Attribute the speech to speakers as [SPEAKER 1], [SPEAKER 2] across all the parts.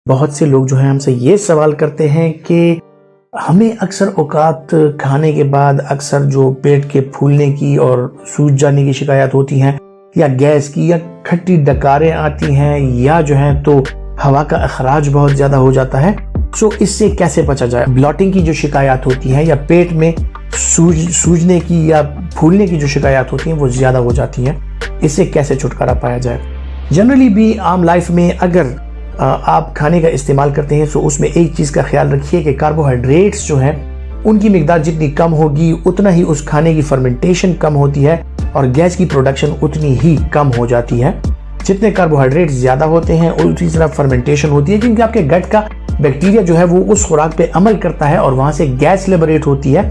[SPEAKER 1] बहुत से लोग जो है हमसे ये सवाल करते हैं कि हमें अक्सर औकात खाने के बाद अक्सर जो पेट के फूलने की और सूज जाने की शिकायत होती हैं, या गैस की, या खट्टी डकारें आती हैं, या जो है तो हवा का अखराज बहुत ज़्यादा हो जाता है। सो इससे कैसे बचा जाए? ब्लॉटिंग की जो शिकायत होती है या पेट में सूजने की या फूलने की जो शिकायत होती हैं वो ज़्यादा हो जाती हैं, इससे कैसे छुटकारा पाया जाए? जनरली भी आम लाइफ में अगर आप खाने का इस्तेमाल करते हैं तो उसमें एक चीज़ का ख्याल रखिए कि कार्बोहाइड्रेट्स जो हैं उनकी मिकदार जितनी कम होगी उतना ही उस खाने की फर्मेंटेशन कम होती है और गैस की प्रोडक्शन उतनी ही कम हो जाती है। जितने कार्बोहाइड्रेट्स ज़्यादा होते हैं उसी तरह फर्मेंटेशन होती है, क्योंकि आपके गट का बैक्टीरिया जो है वो उस खुराक पे अमल करता है और वहाँ से गैस लिबरेट होती है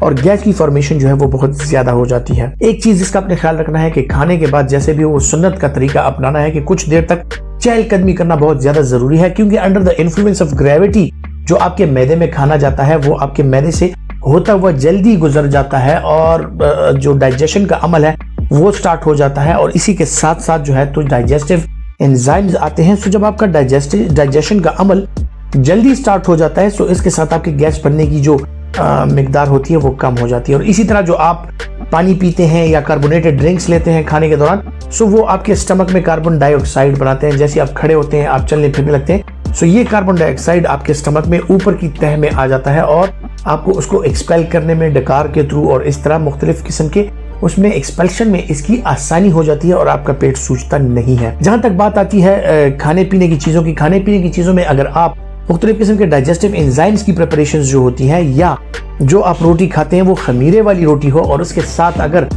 [SPEAKER 1] और गैस की फॉर्मेशन जो है वो बहुत ज़्यादा हो जाती है। एक चीज़ जिसका आपने ख्याल रखना है कि खाने के बाद जैसे भी वो सुन्नत का तरीका अपनाना है कि कुछ देर तक चहलकदमी करना बहुत ज़्यादा ज़रूरी है, क्योंकि under the influence of gravity जो आपके मैदे में खाना जाता है वो आपके मैदे से होता हुआ जल्दी गुजर जाता है और जो डाइजेशन का अमल है वो स्टार्ट हो जाता है और इसी के साथ साथ जो है तो डाइजेस्टिव एंजाइम्स आते हैं। सो जब आपका डाइजेशन का अमल जल्दी स्टार्ट हो जाता है सो इसके साथ आपके गैस बनने की जो मिकदार होती है वो कम हो जाती है। और इसी तरह जो आप पानी पीते हैं या कार्बोनेटेड ड्रिंक्स लेते हैं खाने के दौरान, सो वो आपके स्टमक में कार्बन डाइऑक्साइड बनाते हैं। जैसे आप खड़े होते हैं, आप चलने फिरने लगते हैं, सो ये कार्बन डाइऑक्साइड आपके स्टमक में ऊपर की तह में आ जाता है और आपको उसको एक्सपेल करने में डकार के थ्रू और इस तरह मुख्तलिफ किस्म के उसमें एक्सपेल्शन में इसकी आसानी हो जाती है और आपका पेट सूजता नहीं है। जहां तक बात आती है खाने पीने की चीज़ों की, खाने पीने की चीज़ों में अगर आप मुख्तलिफ किस्म के डाइजेस्टिव एंजाइम्स की प्रिपरेशन जो होती हैं या जो आप रोटी खाते हैं वो खमीरे वाली रोटी हो और उसके साथ अगर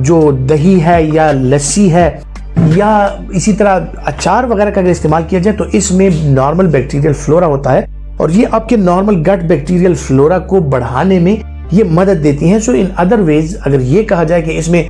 [SPEAKER 1] जो दही है या लस्सी है या इसी तरह अचार वगैरह का अगर इस्तेमाल किया जाए तो इसमें नॉर्मल बैक्टीरियल फ्लोरा होता है और ये आपके नॉर्मल गट बैक्टीरियल फ्लोरा को बढ़ाने में ये मदद देती हैं। सो इन अदर वेज अगर ये कहा जाए कि इसमें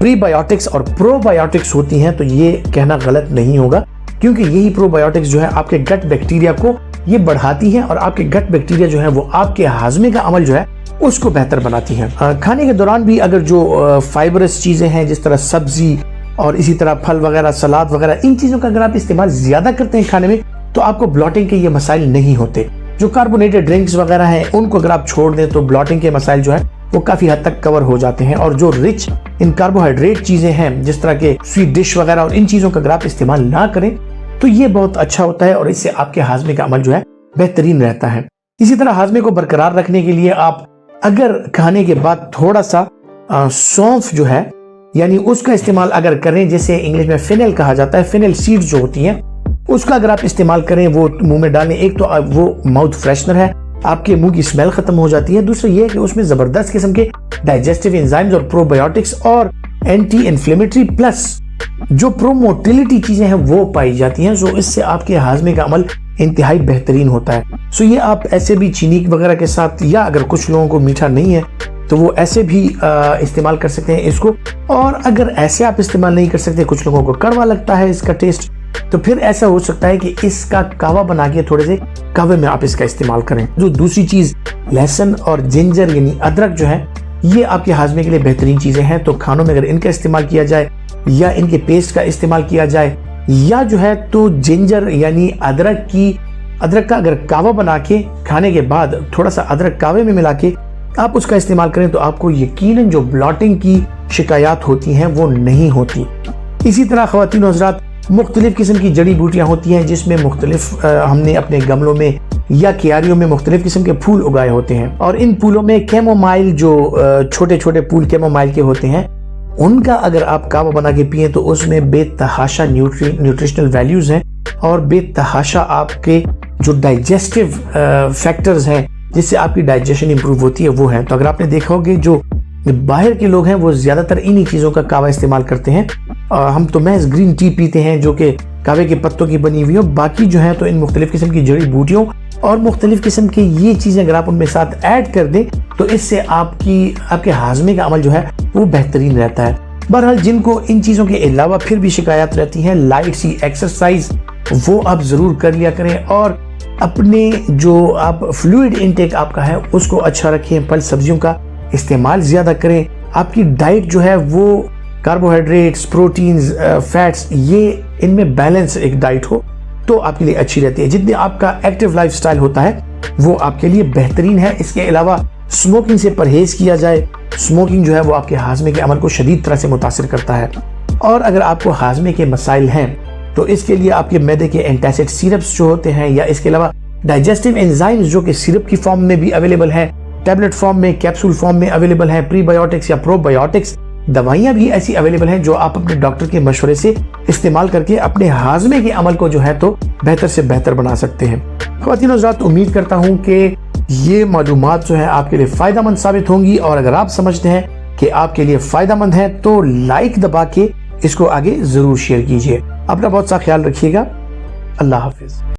[SPEAKER 1] प्रीबायोटिक्स और प्रोबायोटिक्स होती हैं तो ये कहना गलत नहीं होगा, क्योंकि यही प्रोबायोटिक्स जो है आपके गट बैक्टीरिया को ये बढ़ाती हैं और आपके गट बैक्टीरिया जो है वो आपके हाजमे का अमल जो है उसको बेहतर बनाती हैं। खाने के दौरान भी अगर जो फाइबरस चीज़ें हैं जिस तरह सब्जी और इसी तरह फल वगैरह, सलाद वगैरह, इन चीज़ों का अगर आप इस्तेमाल ज़्यादा करते हैं खाने में तो आपको ब्लॉटिंग के ये मसाइल नहीं होते। जो कार्बोनेटेड ड्रिंक्स वगैरह हैं उनको अगर आप छोड़ दें तो ब्लॉटिंग के मसाइल जो है वो काफ़ी हद तक कवर हो जाते हैं। और जो रिच इन कार्बोहाइड्रेट चीज़ें हैं जिस तरह के स्वीट डिश वगैरह और इन चीज़ों का अगर आप इस्तेमाल ना करें तो ये बहुत अच्छा होता है और इससे आपके हाजमे का अमल जो है बेहतरीन रहता है। इसी तरह हाजमे को बरकरार रखने के लिए आप अगर खाने के बाद थोड़ा सा सौंफ जो है यानी उसका इस्तेमाल अगर करें, जैसे इंग्लिश में फेनेल कहा जाता है, फेनेल सीड्स जो होती हैं उसका अगर आप इस्तेमाल करें, वो मुंह में डालें, एक तो वो माउथ फ्रेशनर है, आपके मुंह की स्मेल खत्म हो जाती है। दूसरा ये है कि उसमें जबरदस्त किस्म के डाइजेस्टिव एंजाइम्स और प्रोबायोटिक्स और एंटी इन्फ्लेमेटरी प्लस जो प्रोमोटिलिटी चीजें हैं वो पाई जाती हैं। सो इससे आपके हाजमे का अमल इंतहाई बेहतरीन होता है। सो ये आप ऐसे भी चीनी वगैरह के साथ, या अगर कुछ लोगों को मीठा नहीं है तो वो ऐसे भी इस्तेमाल कर सकते हैं इसको। और अगर ऐसे आप इस्तेमाल नहीं कर सकते, कुछ लोगों को कड़वा लगता है इसका टेस्ट, तो फिर ऐसा हो सकता है कि इसका कावा बना के थोड़े से कावे में आप इसका इस्तेमाल करें। जो दूसरी चीज लहसुन और जिंजर यानी अदरक जो है ये आपके हाजमे के लिए बेहतरीन चीजें हैं। तो खानों में अगर इनका इस्तेमाल किया जाए या इनके पेस्ट का इस्तेमाल किया जाए या जो है तो जिंजर यानी अदरक का अगर कावा बना के खाने के बाद थोड़ा सा अदरक कावे में मिला के आप उसका इस्तेमाल करें तो आपको यकीनन जो ब्लॉटिंग की शिकायत होती हैं वो नहीं होती। इसी तरह ख़वातीन और हज़रात, मुख्तलिफ किस्म की जड़ी बूटियाँ होती हैं जिसमें मुख्तलिफ हमने अपने गमलों में या क्यारियों में मुख्तलिफ किस्म के फूल उगाए होते हैं और इन फूलों में कैमोमाइल जो छोटे छोटे फूल कैमोमाइल के होते हैं उनका अगर आप कावा बना के पिए तो उसमें बेतहाशा न्यूट्रिशनल वैल्यूज हैं और बेतहाशा आपके जो डाइजेस्टिव फैक्टर्स हैं जिससे आपकी डाइजेशन इंप्रूव होती है वो है। तो अगर आपने देखा होगा जो बाहर के लोग हैं वो ज्यादातर इन्हीं चीजों का कावा इस्तेमाल करते हैं। हम तो महज ग्रीन टी पीते हैं जो कि कावे के पत्तों की बनी हुई हो, बाकी जो है तो इन मुख्तलिफ किस्म की जड़ी बूटियों और मुख्तलिफ किस्म की ये चीजें अगर आप उनमें साथ ऐड कर दें तो इससे आपके हाजमे का अमल जो है वो बेहतरीन रहता है। बहरहाल जिनको इन चीजों के अलावा फिर भी शिकायत रहती है, लाइट सी एक्सरसाइज वो आप जरूर कर लिया करें और अपने जो आप फ्लूइड इनटेक आपका है उसको अच्छा रखें, फल सब्जियों का इस्तेमाल ज़्यादा करें। आपकी डाइट जो है वो कार्बोहाइड्रेट्स, प्रोटीन्स, फैट्स, ये इनमें बैलेंस एक डाइट हो तो आपके लिए अच्छी रहती है। जितनी आपका एक्टिव लाइफस्टाइल होता है वो आपके लिए बेहतरीन है। इसके अलावा स्मोकिंग से परहेज किया जाए। स्मोकिंग जो है वो आपके हाजमे के अमल को शदीद तरह से मुतासिर करता है। और अगर आपको हाजमे के मसाइल हैं तो इसके लिए आपके मैदे के एंटासिड सिरप्स जो होते हैं, या इसके अलावा डाइजेस्टिव एंजाइम्स जो कि सिरप की फॉर्म में भी अवेलेबल है, टैबलेट फॉर्म में, कैप्सूल फॉर्म में अवेलेबल है, प्रीबायोटिक्स या प्रोबायोटिक्स दवाइयां भी ऐसी अवेलेबल हैं जो आप अपने डॉक्टर के मशवरे से इस्तेमाल करके अपने हाजमे के अमल को जो है तो बेहतर से बेहतर बना सकते हैं। ख्वातीन और हज़रात, उम्मीद करता हूं कि ये मालूमात जो है आपके लिए फायदेमंद साबित होंगी, और अगर आप समझते हैं कि आपके लिए फायदेमंद है तो लाइक दबा के इसको आगे जरूर शेयर कीजिए। अपना बहुत सा ख्याल रखिएगा। अल्लाह हाफिज।